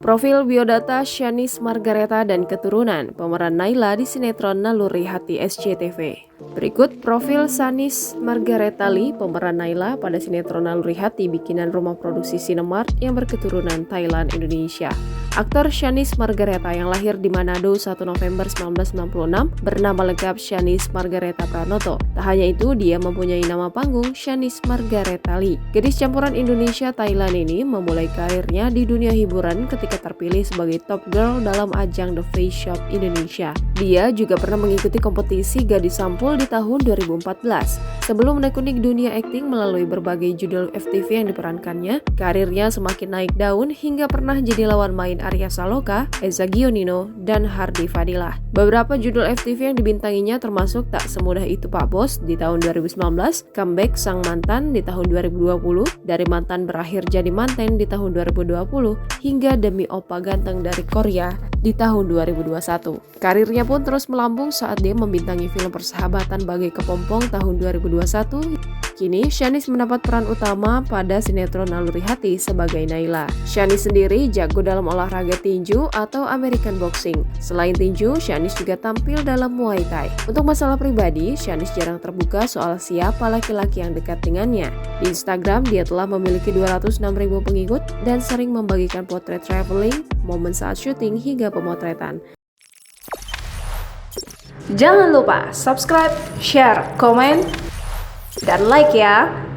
Profil biodata Shanice Margareta dan keturunan, pemeran Naila di sinetron Naluri Hati SCTV. Berikut profil Shanice Margareta Lee, pemeran Naila pada sinetron Naluri Hati bikinan rumah produksi Sinemart yang berketurunan Thailand Indonesia. Aktor Shanice Margareta yang lahir di Manado 1 November 1996 bernama lengkap Shanice Margareta Pranoto. Tak hanya itu, dia mempunyai nama panggung Shanice Margareta Lee. Gadis campuran Indonesia Thailand ini memulai karirnya di dunia hiburan ketika terpilih sebagai top girl dalam ajang The Face Shop Indonesia. Dia juga pernah mengikuti kompetisi gadis sampul di tahun 2014. Sebelum menekuni dunia akting melalui berbagai judul FTV yang diperankannya, karirnya semakin naik daun hingga pernah jadi lawan main Arya Saloka, Eza Gionino, dan Hardy Fadilah. Beberapa judul FTV yang dibintanginya termasuk Tak Semudah Itu Pak Bos di tahun 2019, Comeback Sang Mantan di tahun 2020, Dari Mantan Berakhir Jadi Manten di tahun 2020, hingga Demi Oppa Ganteng dari Korea di tahun 2021. Karirnya pun terus melambung saat dia membintangi film Persahabatan Bagai Kepompong tahun 2021. Kini, Shanice mendapat peran utama pada sinetron Naluri Hati sebagai Naila. Shanice sendiri jago dalam olahraga tinju atau American Boxing. Selain tinju, Shanice juga tampil dalam Muay Thai. Untuk masalah pribadi, Shanice jarang terbuka soal siapa laki-laki yang dekat dengannya. Di Instagram, dia telah memiliki 206.000 pengikut dan sering membagikan potret traveling, momen saat syuting, hingga pemotretan. Jangan lupa subscribe, share, komen, dan like ya!